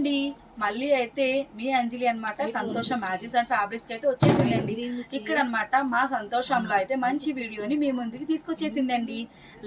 అండి, మళ్ళీ అయితే మీ అంజలి అన్నమాట సంతోషం మ్యాచెస్ అండ్ ఫ్యాబ్రిక్స్ కి అయితే వచ్చేసిందండి. ఇక్కడ అన్నమాట మా సంతోషంలో అయితే మంచి వీడియోని మీ ముందుకి తీసుకొచ్చేసిందండి.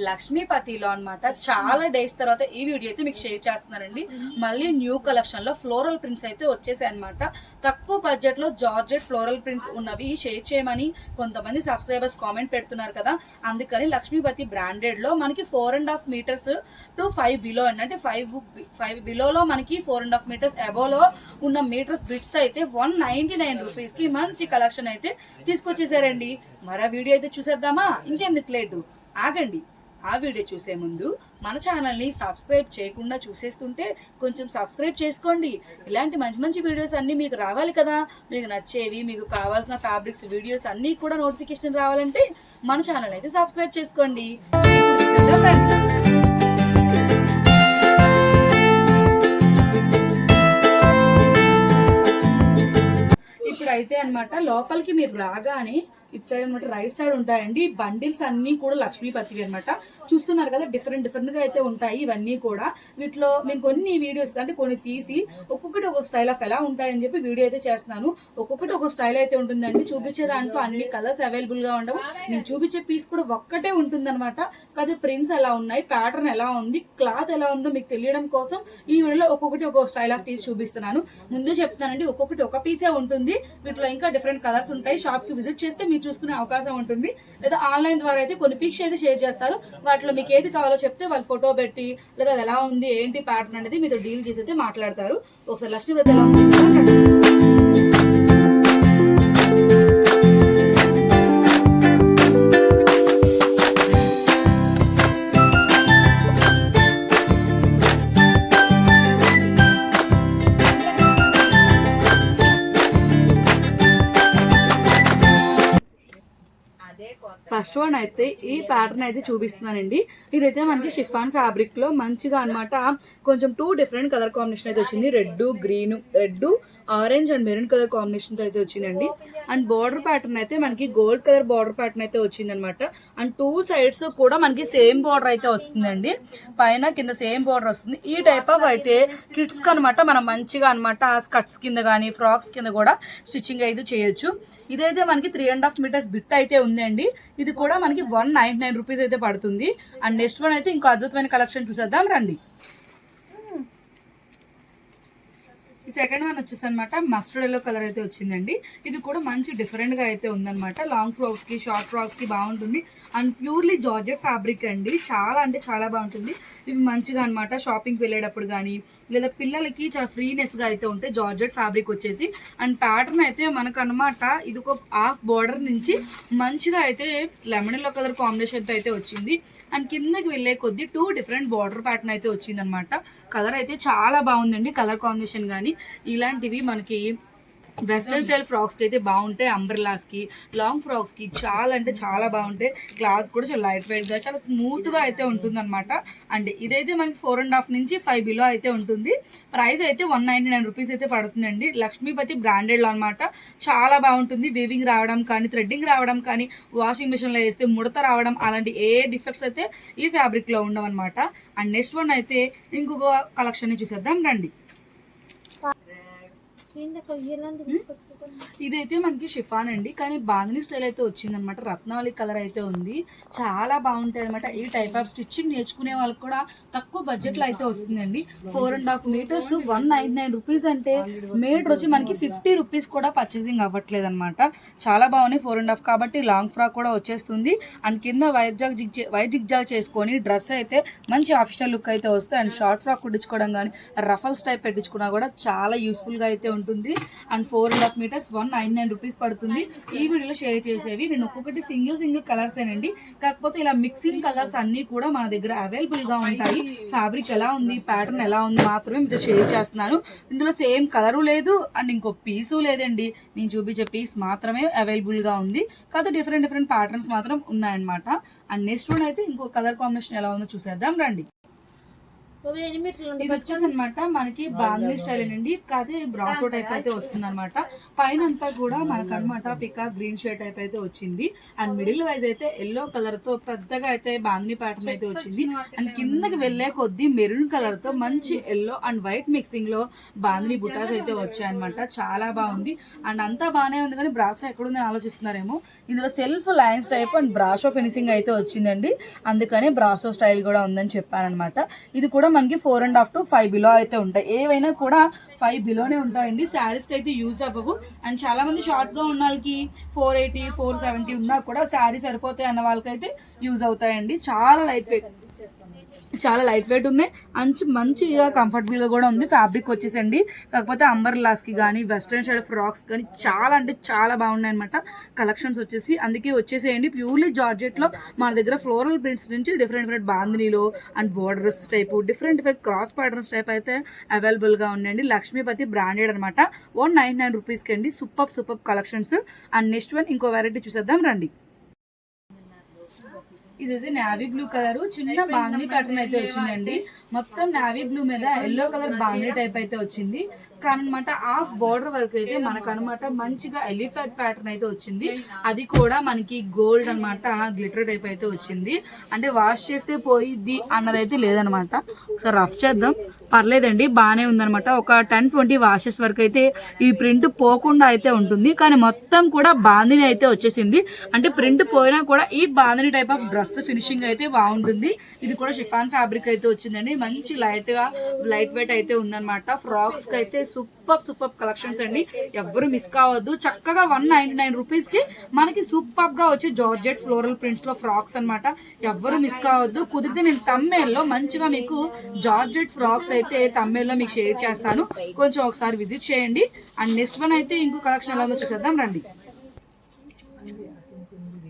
లక్ష్మీపతిలో అన్నమాట చాలా డేస్ తర్వాత ఈ వీడియో అయితే మీకు షేర్ చేస్తున్నానండి. మళ్ళీ న్యూ కలెక్షన్ లో ఫ్లోరల్ ప్రింట్స్ అయితే వచ్చేసాయి అనమాట. తక్కువ బడ్జెట్ లో జార్జెట్ ఫ్లోరల్ ప్రింట్స్ ఉన్నవి షేర్ చేయమని కొంతమంది సబ్స్క్రైబర్స్ కామెంట్ పెడుతున్నారు కదా, అందుకని లక్ష్మీపతి బ్రాండెడ్ లో మనకి 4.5 మీటర్స్ టు 5 బిలో అంటే 5 బిలోలో మనకి 4.5 మీటర్స్ అబోలో ఉన్న మీటర్స్ బిట్స్ అయితే 199 రూపీస్ కి మంచి కలెక్షన్ అయితే తీసుకొచ్చేసారండి. మరో వీడియో అయితే చూసేద్దామా? ఇంకెందుకు లేటు, ఆగండి. ఆ వీడియో చూసే ముందు మన ఛానల్ని సబ్స్క్రైబ్ చేయకుండా చూసేస్తుంటే కొంచెం సబ్స్క్రైబ్ చేసుకోండి. ఇలాంటి మంచి మంచి వీడియోస్ అన్నీ మీకు రావాలి కదా, మీకు నచ్చేవి, మీకు కావాల్సిన ఫ్యాబ్రిక్స్ వీడియోస్ అన్నీ కూడా నోటిఫికేషన్ రావాలంటే మన ఛానల్ అయితే సబ్స్క్రైబ్ చేసుకోండి. ఇప్పుడైతే అన్నమాట లోపలికి మీరు రాగానే ఇటు సైడ్ అనమాట రైట్ సైడ్ ఉంటాయండి బండిల్స్ అన్ని కూడా లక్ష్మీపతివి అనమాట. చూస్తున్నారు కదా, డిఫరెంట్ గా అయితే ఉంటాయి ఇవన్నీ కూడా. వీటిలో మేము కొన్ని వీడియోస్ అంటే కొన్ని తీసి ఒక్కొక్కటి ఒక స్టైల్ ఆఫ్ ఎలా ఉంటాయని చెప్పి వీడియో అయితే చేస్తున్నాను. ఒక్కొక్కటి ఒక స్టైల్ అయితే ఉంటుందండి. చూపించే దాంట్లో అన్ని కలర్స్ అవైలబుల్ గా ఉండవు. నేను చూపించే పీస్ కూడా ఒక్కటే ఉంటుంది అనమాట. కాదు ప్రింట్స్ ఎలా ఉన్నాయి, ప్యాటర్న్ ఎలా ఉంది, క్లాత్ ఎలా ఉందో మీకు తెలియడం కోసం ఈ వీడియోలో ఒక్కొక్కటి ఒక స్టైల్ ఆఫ్ తీసి చూపిస్తున్నాను. ముందే చెప్తానండి, ఒక్కొక్కటి ఒక పీసే ఉంటుంది. వీటిలో ఇంకా డిఫరెంట్ కలర్స్ ఉంటాయి. షాప్ కి విజిట్ చేస్తే మీరు చూసుకునే అవకాశం ఉంటుంది. లేదా ఆన్లైన్ ద్వారా అయితే కొన్ని పిక్స్ అయితే షేర్ చేస్తారు. వాటిలో మీకు ఏది కావాలో చెప్తే వాళ్ళు ఫోటో పెట్టి లేదా అది ఎలా ఉంది ఏంటి ప్యాటర్న్ అనేది మీతో డీల్ చేసి అయితే మాట్లాడతారు. ఒకసారి లక్ష్మీపతి ఎలా ఉంది ఫస్ట్ వన్ అయితే ఈ ప్యాటర్న్ అయితే చూపిస్తున్నానండి. ఇదైతే మనకి షిఫాన్ ఫ్యాబ్రిక్ లో మంచిగా అనమాట. కొంచెం 2 డిఫరెంట్ కలర్ కాంబినేషన్ అయితే వచ్చింది. Red orange and maroon colour combination అయితే వచ్చిందండి. అండ్ బార్డర్ ప్యాటర్న్ అయితే మనకి గోల్డ్ కలర్ బార్డర్ ప్యాటర్న్ అయితే వచ్చింది అనమాట. అండ్ 2 సైడ్స్ కూడా మనకి సేమ్ బార్డర్ అయితే వస్తుందండి. పైన కింద సేమ్ బార్డర్ వస్తుంది. ఈ టైప్ ఆఫ్ అయితే కిడ్స్ కి అనమాట మనం మంచిగా అనమాట స్కర్ట్స్ కింద కానీ ఫ్రాక్స్ కింద కూడా స్టిచ్చింగ్ అయితే చేయొచ్చు. ఇదైతే మనకి 3.5 మీటర్స్ బిట్ అయితే ఉందండి. ఇది కూడా మనకి 199 రూపీస్ అయితే పడుతుంది. అండ్ నెక్స్ట్ వన్ అయితే ఇంకో అద్భుతమైన కలెక్షన్ చూసేద్దాం రండి. ఈ సెకండ్ వన్ వచ్చేసి అనమాట మస్టర్డ్ ఎల్లో కలర్ అయితే వచ్చిందండి. ఇది కూడా మంచి డిఫరెంట్ గా అయితే ఉందన్నమాట. లాంగ్ ఫ్రాక్స్ కి షార్ట్ ఫ్రాక్స్ కి బాగుంటుంది. అండ్ ప్యూర్లీ జార్జెట్ ఫ్యాబ్రిక్ అండి. చాలా అంటే చాలా బాగుంటుంది. ఇవి మంచిగా అనమాట షాపింగ్కి వెళ్ళేటప్పుడు కానీ లేదా పిల్లలకి చాలా ఫ్రీనెస్ గా అయితే ఉంటాయి. జార్జెట్ ఫ్యాబ్రిక్ వచ్చేసి అండ్ ప్యాటర్న్ అయితే మనకు అనమాట ఇది ఒక హాఫ్ బార్డర్ నుంచి మంచిగా అయితే లెమన్ ఎల్లో కలర్ కాంబినేషన్ అయితే వచ్చింది. అండ్ కిందకి వెళ్ళే కొద్దీ 2 డిఫరెంట్ బార్డర్ ప్యాటర్న్ అయితే వచ్చింది అనమాట. కలర్ అయితే చాలా బాగుందండి. కలర్ కాంబినేషన్ కానీ ఇలాంటివి మనకి వెస్ట్రన్ స్టైల్ ఫ్రాక్స్కి అయితే బాగుంటాయి. అంబ్రెలాస్కి లాంగ్ ఫ్రాక్స్కి చాలా అంటే చాలా బాగుంటాయి. క్లాత్ కూడా చాలా లైట్ వెయిట్గా చాలా స్మూత్గా అయితే ఉంటుంది అనమాట. అండ్ ఇదైతే మనకి 4.5 నుంచి 5 బిలో అయితే ఉంటుంది. ప్రైస్ అయితే 199 రూపీస్ అయితే పడుతుందండి. లక్ష్మీపతి బ్రాండెడ్లో అనమాట. చాలా బాగుంటుంది. వీవింగ్ రావడం కానీ థ్రెడ్డింగ్ రావడం కానీ వాషింగ్ మిషన్లో వేస్తే ముడత రావడం అలాంటి ఏ డిఫెక్ట్స్ అయితే ఈ ఫ్యాబ్రిక్లో ఉండవు అనమాట. అండ్ నెక్స్ట్ వన్ అయితే ఇంకొక కలెక్షన్ చూసేద్దాం రండి. ఇదైతే మనకి షిఫాన్ అండి, కానీ బాందిని స్టైల్ అయితే వచ్చింది అనమాట. రత్నావళి కలర్ అయితే ఉంది. చాలా బాగుంటాయి అనమాట. ఈ టైప్ ఆఫ్ స్టిచ్చింగ్ నేర్చుకునే వాళ్ళకి కూడా తక్కువ బడ్జెట్ లో అయితే వస్తుందండి. 4.5 మీటర్స్ 199 రూపీస్ అంటే మీటర్ వచ్చి మనకి 50 రూపీస్ కూడా పర్చేసింగ్ అవ్వట్లేదు అనమాట. చాలా బాగున్నాయి. 4.5 కాబట్టి లాంగ్ ఫ్రాక్ కూడా వచ్చేస్తుంది. అండ్ కింద వైట్ జిగ్ జాగ్ చేసుకొని డ్రెస్ అయితే మంచి ఆఫీషియల్ లుక్ అయితే వస్తుంది. అండ్ షార్ట్ ఫ్రాక్ కుట్టించుకోవడం కానీ రఫల్స్ టైప్ పెట్టించుకున్నా కూడా చాలా యూస్ఫుల్ గా అయితే ఉంటుంది. అండ్ 4.5 మీటర్స్ 199 రూపీస్ పడుతుంది. ఈ వీడియోలో షేర్ చేసేవి నేను ఒక్కొక్కటి సింగిల్ కలర్స్ ఏనండి. కాకపోతే ఇలా మిక్సింగ్ కలర్స్ అన్ని కూడా మన దగ్గర అవైలబుల్ గా ఉంటాయి. ఫ్యాబ్రిక్ ఎలా ఉంది, ప్యాటర్న్ ఎలా ఉంది మాత్రమే మీతో షేర్ చేస్తున్నాను. ఇందులో సేమ్ కలరు లేదు అండ్ ఇంకో పీసు లేదండి. నేను చూపించే పీస్ మాత్రమే అవైలబుల్ గా ఉంది. కాకపోతే డిఫరెంట్ ప్యాటర్న్స్ మాత్రం ఉన్నాయన్నమాట. అండ్ నెక్స్ట్ వన్ అయితే ఇంకో కలర్ కాంబినేషన్ ఎలా ఉందో చూసేద్దాం రండి. ఇది వచ్చేసి అనమాట మనకి బాంగ్లీ స్టైల్ అండి, కాదే బ్రాసో టైప్ అయితే వస్తుంది అనమాట. పైన అంతా కూడా మనకు అనమాట పికా గ్రీన్ షేడ్ టైప్ అయితే వచ్చింది. అండ్ మిడిల్ వైజ్ అయితే ఎల్లో కలర్ తో పెద్దగా అయితే బాంగ్లీ ప్యాటర్న్ అయితే వచ్చింది. అండ్ కిందకి వెళ్లే కొద్ది మెరూన్ కలర్ తో మంచి ఎల్లో అండ్ వైట్ మిక్సింగ్ లో బాంగ్లీ బుటాస్ అయితే వచ్చాయి అనమాట. చాలా బాగుంది. అండ్ అంతా బాగానే ఉంది కానీ బ్రాసో ఎక్కడుందని ఆలోచిస్తున్నారేమో. ఇందులో self lines type and brasso finishing అయితే వచ్చిందండి, అందుకని బ్రాసో స్టైల్ కూడా ఉందని చెప్పారనమాట. ఇది కూడా మనకి 4.5 to 5 బిలో అయితే ఉంటాయి. ఏవైనా కూడా 5 బిలోనే ఉంటాయండి. శారీస్కి అయితే యూజ్ అవ్వవు. అండ్ చాలా మంది షార్ట్ గా ఉన్న వాళ్ళకి 480 470 ఉన్నా కూడా శారీ సరిపోతాయి అన్న వాళ్ళకైతే యూజ్ అవుతాయండి. చాలా లైట్ వెయిట్ ఉన్నాయి. మంచిగా కంఫర్టబుల్గా కూడా ఉంది. ఫ్యాబ్రిక్ వచ్చేసండి కాకపోతే అంబర్లాస్కి కానీ వెస్ట్రన్ షేడ్ ఫ్రాక్స్ కానీ చాలా అంటే చాలా బాగున్నాయి అనమాట కలెక్షన్స్ వచ్చేసి. అందుకే వచ్చేసేయండి. ప్యూర్లీ జార్జెట్లో మన దగ్గర ఫ్లోరల్ ప్రింట్స్ నుంచి డిఫరెంట్ బాందినీలో and borders type different cross patterns type అయితే అవైలబుల్గా ఉన్నాయండి. లక్ష్మీపతి బ్రాండెడ్ అనమాట. 199 రూపీస్కి అండి. Super collections. And next one ఇంకో వెరైటీ చూసేద్దాం రండి. ఇదైతే నావీ బ్లూ కలర్ చిన్న బాంగిని ప్యాటర్న్ అయితే వచ్చిందండి. మొత్తం నావీ బ్లూ మీద ఎల్లో కలర్ బాంగిని టైప్ అయితే వచ్చింది కానమాట. హాఫ్ బోర్డర్ వరకు అయితే మనకు అనమాట మంచిగా ఎలిఫెంట్ ప్యాటర్న్ అయితే వచ్చింది. అది కూడా మనకి గోల్డ్ అనమాట గ్లిటర్ టైప్ అయితే వచ్చింది. అంటే వాష్ చేస్తే పోయిద్ది అన్నదైతే లేదనమాట. ఒకసారి రఫ్ చేద్దాం. పర్లేదండి, బాగానే ఉందనమాట. ఒక 10-20 వాషెస్ వరకు అయితే ఈ ప్రింట్ పోకుండా అయితే ఉంటుంది. కానీ మొత్తం కూడా బాందిని అయితే వచ్చేసింది. అంటే ప్రింట్ పోయినా కూడా ఈ bandhani type of dress finishing అయితే బాగుంటుంది. ఇది కూడా షిఫాన్ ఫ్యాబ్రిక్ అయితే వచ్చిందండి. మంచి లైట్ వెయిట్ అయితే ఉందన్నమాట. ఫ్రాక్స్ కి అయితే సూపర్ కలెక్షన్స్ అండి. ఎవరు మిస్ కావద్దు. చక్కగా 199 రూపీస్ కి మనకి సూపర్ గా వచ్చే జార్జెట్ ఫ్లోరల్ ప్రింట్స్ లో ఫ్రాక్స్ అనమాట. ఎవరు మిస్ కావద్దు. కుదిరితే నేను తమ్మేల్లో మంచిగా మీకు జార్జెట్ ఫ్రాక్స్ అయితే తమ్మేల్లో మీకు షేర్ చేస్తాను. కొంచెం ఒకసారి విజిట్ చేయండి. అండ్ నెక్స్ట్ వన్ అయితే ఇంకో కలెక్షన్ ఎలా ఉందో చూసేద్దాం రండి.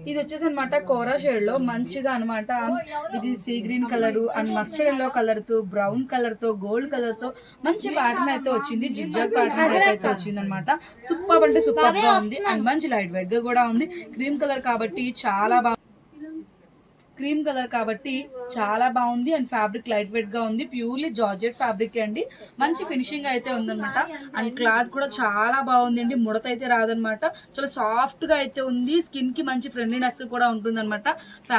ఇది వచ్చేసి అనమాట కోరా షేడ్ లో మంచిగా అనమాట. ఇది sea green colour and mustard yellow colour తో బ్రౌన్ కలర్ తో గోల్డ్ కలర్ తో మంచి ప్యాటర్న్ అయితే వచ్చింది. జిగ్జాగ్ ప్యాటర్న్ అయితే వచ్చింది అనమాట. సూపర్ అంటే సూపర్ గా ఉంది. అండ్ మంచి లైట్ వెయిట్ గా కూడా ఉంది. క్రీమ్ కలర్ కాబట్టి చాలా బాగుంది. అండ్ ఫ్యాబ్రిక్ లైట్ వెయిట్ గా ఉంది. ప్యూర్లీ జార్జెట్ ఫ్యాబ్రిక్ అండి. మంచి ఫినిషింగ్ అయితే ఉందన్నమాట. అండ్ క్లాత్ కూడా చాలా బాగుంది అండి. ముడత అయితే రాదనమాట. చాలా సాఫ్ట్ గా అయితే ఉంది. స్కిన్ కి మంచి ఫ్రెండ్లీనెస్ కూడా ఉంటుంది అనమాట.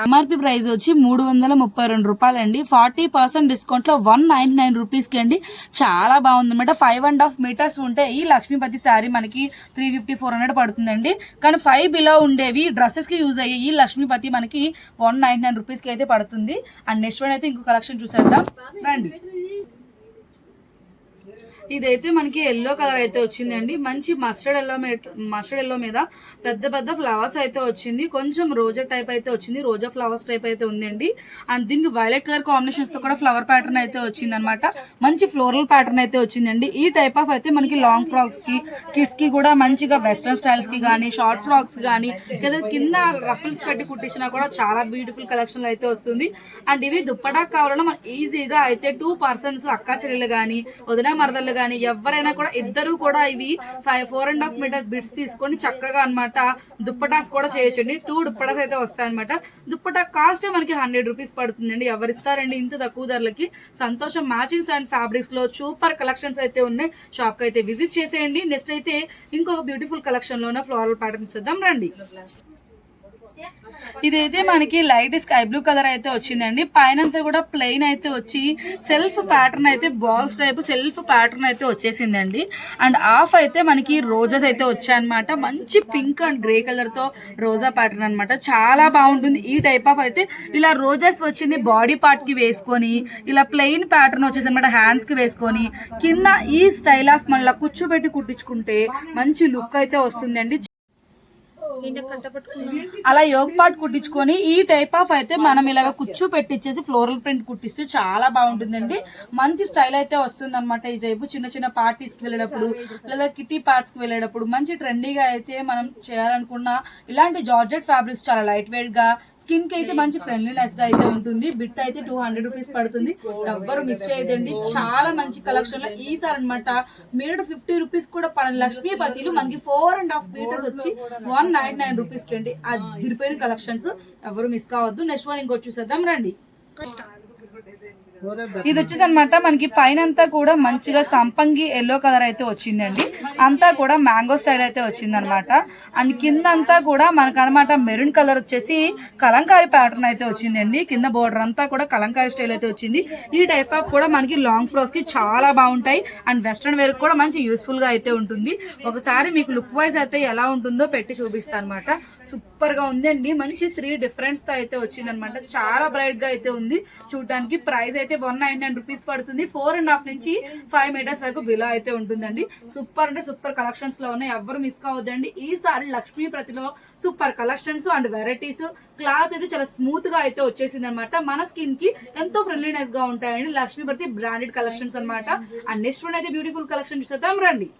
ఎంఆర్పి ప్రైస్ వచ్చి 332 రూపాయలండి. 40% డిస్కౌంట్ లో 199 రూపీస్ కి అండి. చాలా బాగుంది అనమాట. 5.5 మీటర్స్ ఉంటే ఈ లక్ష్మీపతి శారీ మనకి 350-400 పడుతుందండి. కానీ 5 బిలో ఉండేవి డ్రెస్సెస్ కి యూజ్ అయ్యే ఈ లక్ష్మీపతి మనకి 199 రూపీస్ కి అయితే పడుతుంది. అండ్ నెక్స్ట్ వన్ అయితే ఇంకో కలెక్షన్ చూసేద్దాం రండి. ఇదైతే మనకి ఎల్లో కలర్ అయితే వచ్చిందండి. మంచి మస్టర్డ్ ఎల్లో మీద పెద్ద ఫ్లవర్స్ అయితే వచ్చింది. కొంచెం రోజా టైప్ అయితే వచ్చింది. రోజా ఫ్లవర్స్ టైప్ అయితే ఉందండి. అండ్ దీనికి వైలెట్ కలర్ కాంబినేషన్స్ తో కూడా ఫ్లవర్ ప్యాటర్న్ అయితే వచ్చింది అనమాట. మంచి ఫ్లోరల్ ప్యాటర్న్ అయితే వచ్చిందండి. ఈ టైప్ ఆఫ్ అయితే మనకి లాంగ్ ఫ్రాక్స్ కి కిడ్స్ కి కూడా మంచిగా వెస్ట్రన్ స్టైల్స్ కి కానీ షార్ట్ ఫ్రాక్స్ కానీ లేదా కింద రఫల్స్ పెట్టి కుట్టించినా కూడా చాలా బ్యూటిఫుల్ కలెక్షన్ అయితే వస్తుంది. అండ్ ఇవి దుప్పటా కావాలన్నా మనం ఈజీగా అయితే 2 పర్సన్స్ అక్కా చెల్లెలు కానీ వదిన మరదలు కానీ ఎవరైనా కూడా ఇద్దరు కూడా ఇవి 4.5 మీటర్స్ బిట్స్ తీసుకొని చక్కగా అనమాట దుప్పటాస్ కూడా చేయొచ్చండి. 2 దుప్పటాస్ అయితే వస్తాయి అనమాట. దుప్పటా కాస్ట్ మనకి 100 రూపీస్ పడుతుందండి. ఎవరిస్తారండి ఇంత తక్కువ ధరలకి. సంతోషం మ్యాచింగ్స్ అండ్ ఫ్యాబ్రిక్స్ లో సూపర్ కలెక్షన్స్ అయితే ఉన్నాయి. షాప్ కి అయితే విజిట్ చేసేయండి. నెక్స్ట్ అయితే ఇంకొక బ్యూటిఫుల్ కలెక్షన్ లోనే ఫ్లోరల్ ప్యాటర్న్ చూద్దాం రండి. ఇదైతే మనకి లైట్ స్కై బ్లూ కలర్ అయితే వచ్చిందండి. పైన కూడా ప్లెయిన్ అయితే వచ్చి సెల్ఫ్ ప్యాటర్న్ అయితే బాల్స్ టైప్ సెల్ఫ్ ప్యాటర్న్ అయితే వచ్చేసిందండి. అండ్ హాఫ్ అయితే మనకి రోజెస్ అయితే వచ్చాయన్నమాట. మంచి పింక్ అండ్ గ్రే కలర్ తో రోజా ప్యాటర్న్ అనమాట. చాలా బాగుంటుంది. ఈ టైప్ ఆఫ్ అయితే ఇలా రోజెస్ వచ్చింది బాడీ పార్ట్ కి వేసుకొని ఇలా ప్లెయిన్ ప్యాటర్న్ వచ్చేసి అనమాట. హ్యాండ్స్ కి వేసుకొని కింద ఈ స్టైల్ ఆఫ్ మళ్ళీ కూర్చోబెట్టి కుట్టించుకుంటే మంచి లుక్ అయితే వస్తుందండి. అలా యోగ్ పార్ట్ కుట్టించుకొని ఈ టైప్ ఆఫ్ అయితే మనం ఇలాగ కుచ్చు పెట్టించేసి ఫ్లోరల్ ప్రింట్ కుట్టిస్తే చాలా బాగుంటుందండి. మంచి స్టైల్ అయితే వస్తుంది అనమాట. ఈ టైపు చిన్న పార్టీస్ కి వెళ్ళేటప్పుడు లేదా కిటీ పార్ట్స్ కి వెళ్ళేటప్పుడు మంచి ట్రెండీగా అయితే మనం చేయాలనుకున్న ఇలాంటి జార్జెట్ ఫ్యాబ్రిక్స్ చాలా లైట్ వెయిట్ గా స్కిన్ కి అయితే మంచి ఫ్రెండ్లీనెస్ గా అయితే ఉంటుంది. బిట్ అయితే 200 రూపీస్ పడుతుంది. ఎవ్వరు మిస్ చేయదండి. చాలా మంచి కలెక్షన్ లో ఈసారి అనమాట మీరు 50 రూపీస్ కూడా పడని లక్ష్మీపతిలు మనకి 4.5 మీటర్స్ వచ్చి 199 రూపీస్ కి అండి. అదిరిపోయిన కలెక్షన్స్ ఎవరు మిస్ కావద్దు. నెక్స్ట్ వన్ ఇంకోటి చూసేద్దాం రండి. ఇది వచ్చేసి అనమాట మనకి పైన అంతా కూడా మంచిగా సంపంగి ఎల్లో కలర్ అయితే వచ్చిందండి. అంతా కూడా మ్యాంగో స్టైల్ అయితే వచ్చింది అనమాట. అండ్ కింద అంతా కూడా మనకు అనమాట మెరూన్ కలర్ వచ్చేసి కలంకారీ ప్యాటర్న్ అయితే వచ్చిందండి. కింద బోర్డర్ అంతా కూడా కలంకారీ స్టైల్ అయితే వచ్చింది. ఈ టైప్ ఆఫ్ కూడా మనకి లాంగ్ ఫ్రాక్స్ కి చాలా బాగుంటాయి. అండ్ వెస్ట్రన్ వేర్ కూడా మంచి యూస్ఫుల్ గా అయితే ఉంటుంది. ఒకసారి మీకు లుక్ వైజ్ అయితే ఎలా ఉంటుందో పెట్టి చూపిస్తాను అనమాట. సూపర్ గా ఉందండి. మంచి 3 డిఫరెన్స్ తో అయితే వచ్చింది అనమాట. చాలా బ్రైట్ గా అయితే ఉంది చూడడానికి. ప్రైస్ అయితే 199 రూపీస్ పడుతుంది. 4.5 నుంచి 5 మీటర్స్ వరకు బిలో అయితే ఉంటుందండి. సూపర్ అంటే సూపర్ కలెక్షన్స్ లో ఉన్నాయి, ఎవరు మిస్ కావద్దండి. ఈసారి లక్ష్మీ ప్రతిలో super collections and varieties. Cloth అయితే చాలా స్మూత్ గా అయితే వచ్చేసింది అనమాట. మన స్కిన్ కి ఎంతో ఫ్రెండ్లీనెస్ గా ఉంటాయండి లక్ష్మీ ప్రతి బ్రాండెడ్ కలెక్షన్స్ అనమాట. అండ్ నెక్స్ట్ వన్ అయితే బ్యూటిఫుల్ కలెక్షన్ చూద్దాం రండి.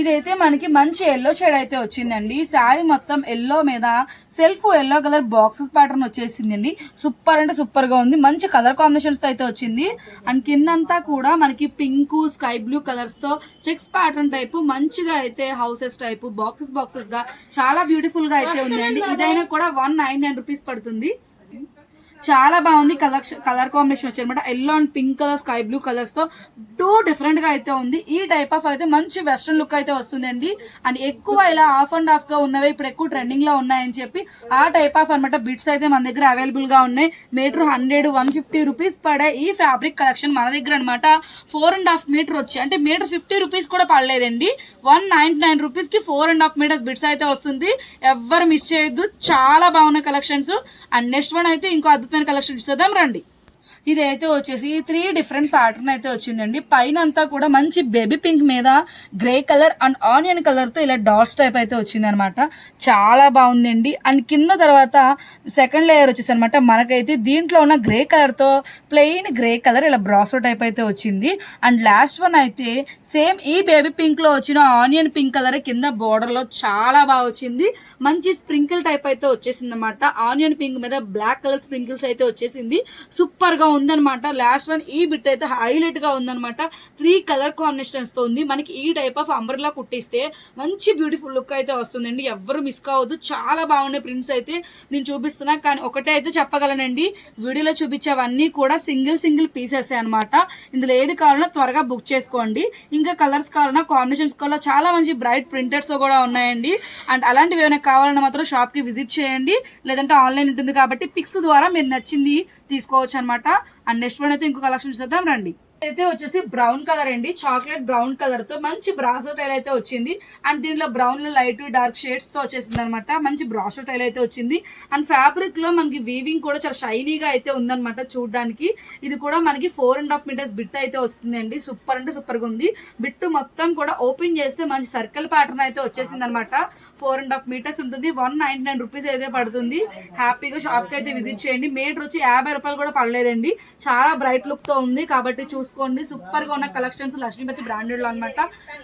ఇదైతే మనకి మంచి ఎల్లో షేడ్ అయితే వచ్చిందండి. శారీ మొత్తం ఎల్లో మీద self yellow colour boxes pattern వచ్చేసిందండి. సూపర్ అంటే సూపర్ గా ఉంది. మంచి కలర్ కాంబినేషన్స్ తో అయితే వచ్చింది. అండ్ కిందంతా కూడా మనకి పింక్ స్కై బ్లూ కలర్స్ తో చెక్స్ ప్యాటర్న్ టైప్ మంచిగా అయితే హౌసెస్ టైప్ బాక్సెస్ గా చాలా బ్యూటిఫుల్ గా అయితే ఉందండి. ఇదైనా కూడా 199 రూపీస్ పడుతుంది. చాలా బాగుంది. కలర్ కాంబినేషన్ వచ్చి అనమాట. Yellow and pink colour sky blue colours తో 2 డిఫరెంట్ గా అయితే ఉంది. ఈ టైప్ ఆఫ్ అయితే మంచి వెస్ట్రన్ లుక్ అయితే వస్తుందండి. అండ్ ఎక్కువ ఇలా ఆఫ్ అండ్ ఆఫ్ గా ఉన్నవి ఇప్పుడు ఎక్కువ ట్రెండింగ్ లో ఉన్నాయని చెప్పి ఆ టైప్ ఆఫ్ అనమాట బిట్స్ అయితే మన దగ్గర అవైలబుల్ గా ఉన్నాయి. మీటర్ 100-150 రూపీస్ పడే ఈ ఫ్యాబ్రిక్ కలెక్షన్ మన దగ్గర అనమాట. 4.5 మీటర్ వచ్చి అంటే మీటర్ 50 రూపీస్ కూడా పడలేదండి. 199 రూపీస్ కి 4.5 మీటర్స్ బిట్స్ అయితే వస్తుంది. ఎవ్వరు మిస్ చేయొద్దు. చాలా బాగున్న కలెక్షన్స్. అండ్ నెక్స్ట్ వన్ అయితే ఇంకో కలెక్షన్ చూద్దాం రండి. ఇదైతే వచ్చేసి 3 డిఫరెంట్ ప్యాటర్న్ అయితే వచ్చిందండి. పైన అంతా కూడా మంచి బేబీ పింక్ మీద grey colour and onion colour తో ఇలా డాట్స్ టైప్ అయితే వచ్చింది అనమాట. చాలా బాగుందండి. అండ్ కింద తర్వాత సెకండ్ లేయర్ వచ్చేసి అనమాట మనకైతే దీంట్లో ఉన్న గ్రే కలర్ తో ప్లెయిన్ గ్రే కలర్ ఇలా బ్రాసో టైప్ అయితే వచ్చింది. అండ్ లాస్ట్ వన్ అయితే సేమ్ ఈ బేబీ పింక్ లో వచ్చిన ఆనియన్ పింక్ కలర్ కింద బోర్డర్ లో చాలా బాగా వచ్చింది. మంచి స్ప్రింకిల్ టైప్ అయితే వచ్చేసింది అనమాట. ఆనియన్ పింక్ మీద బ్లాక్ కలర్ స్ప్రింకిల్స్ అయితే వచ్చేసింది. సూపర్ గా ఉందన్నమాట. లాస్ట్ వన్ ఈ బిట్ అయితే హైలైట్ గా ఉందన్నమాట. 3 కలర్ కాంబినేషన్స్ తో ఉంది. మనకి ఈ టైప్ ఆఫ్ అంబ్రెల్లా కుట్టిస్తే మంచి బ్యూటిఫుల్ లుక్ అయితే వస్తుందండి. ఎవ్వరు మిస్ కావద్దు. చాలా బాగున్నాయి ప్రింట్స్ అయితే నేను చూపిస్తున్నా. కానీ ఒకటే అయితే చెప్పగలనండి, వీడియోలో చూపించేవన్నీ కూడా సింగిల్ పీసెస్ అనమాట. ఇందులో ఏది కావాలన్నా త్వరగా బుక్ చేసుకోండి. ఇంకా కలర్స్ కావాలన్నా కాంబినేషన్స్ కావాలన్నా చాలా మంచి బ్రైట్ ప్రింటర్స్ కూడా ఉన్నాయండి. అండ్ అలాంటివి ఏమైనా కావాలన్నా మాత్రం షాప్ కి విజిట్ చేయండి. లేదంటే ఆన్లైన్ ఉంటుంది కాబట్టి పిక్స్ ద్వారా మీరు నచ్చింది తీసుకోవచ్చు అనమాట. అండ్ నెక్స్ట్ వన్ అయితే ఇంకో కలెక్షన్ చూద్దాం రండి. అయితే వచ్చేసి బ్రౌన్ కలర్ అండి. చాక్లెట్ బ్రౌన్ కలర్ తో మంచి బ్రాసో టైల్ అయితే వచ్చింది. అండ్ దీంట్లో బ్రౌన్ లో లైట్ డార్క్ షేడ్స్ తో వచ్చేసింది అనమాట. మంచి బ్రాసో టైల్ అయితే వచ్చింది. అండ్ ఫ్యాబ్రిక్ లో మనకి వీవింగ్ కూడా చాలా షైనీగా అయితే ఉందన్నమాట చూడడానికి. ఇది కూడా మనకి 4.5 మీటర్స్ బిట్ అయితే వస్తుందండి. సూపర్ అంటే సూపర్ గా ఉంది. బిట్ మొత్తం కూడా ఓపెన్ చేస్తే మంచి సర్కిల్ ప్యాటర్న్ అయితే వచ్చేసింది అనమాట. 4.5 మీటర్స్ ఉంటుంది. 199 రూపీస్ అయితే పడుతుంది. హ్యాపీగా షాప్ కి అయితే విజిట్ చేయండి. మీటర్ వచ్చి 50 రూపాయలు కూడా పడలేదండి. చాలా బ్రైట్ లుక్ తో ఉంది కాబట్టి చూసుకోండి. సూపర్ గా ఉన్న కలెక్షన్స్ లక్ష్మీపతి బ్రాండెడ్ లో అనమాట.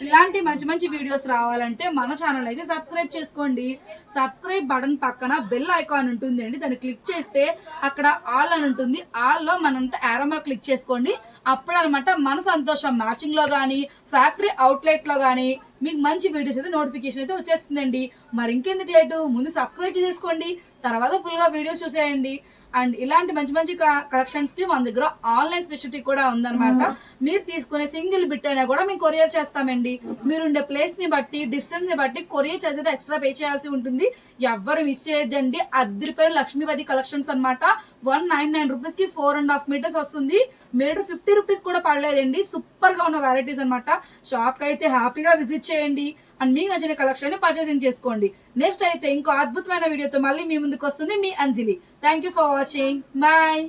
ఇలాంటి మంచి వీడియోస్ రావాలంటే మన ఛానల్ అయితే సబ్స్క్రైబ్ చేసుకోండి. సబ్స్క్రైబ్ బటన్ పక్కన బెల్ ఐకాన్ ఉంటుంది అండి. దాన్ని క్లిక్ చేస్తే అక్కడ ఆల్ అని ఉంటుంది. ఆల్ లో మనం యారో మార్క్ క్లిక్ చేసుకోండి. అప్పుడు అనమాట మన సంతోషం మ్యాచింగ్ లో కానీ ఫ్యాక్టరీ అవుట్లెట్ లో కానీ మీకు మంచి వీడియోస్ అయితే నోటిఫికేషన్ అయితే వచ్చేస్తుందండి. మరి ఇంకెందుకు లేటు, ముందు సబ్స్క్రైబ్ చేసుకోండి, తర్వాత ఫుల్ గా వీడియోస్ చూసేయండి. అండ్ ఇలాంటి మంచి కలెక్షన్స్ కి మన దగ్గర ఆన్లైన్ స్పెషాలిటీ కూడా ఉందన్నమాట. మీరు తీసుకునే సింగిల్ బిట్ అయినా కూడా మేము కొరియర్ చేస్తామండి. మీరుండే ప్లేస్ ని బట్టి డిస్టెన్స్ ని బట్టి కొరియర్ చేసేది ఎక్స్ట్రా పే చేయాల్సి ఉంటుంది. ఎవ్వరు మిస్ చేయొద్దండి. అద్దరిపేరు లక్ష్మీపతి కలెక్షన్స్ అనమాట. 199 రూపీస్ కి 4.5 మీటర్స్ వస్తుంది. మీటర్ 50 రూపీస్ కూడా పడలేదండి. సూపర్ గా ఉన్న వెరైటీస్ అనమాట. షాప్ కి అయితే హ్యాపీగా విజిట్ చేయండి. అండ్ మీకు నచ్చిన కలెక్షన్ ని పర్చేసింగ్ చేసుకోండి. నెక్స్ట్ అయితే ఇంకో అద్భుతమైన వీడియోతో మళ్ళీ మీ ముందుకు వస్తుంది మీ Anjali. Thank you for watching. Bye.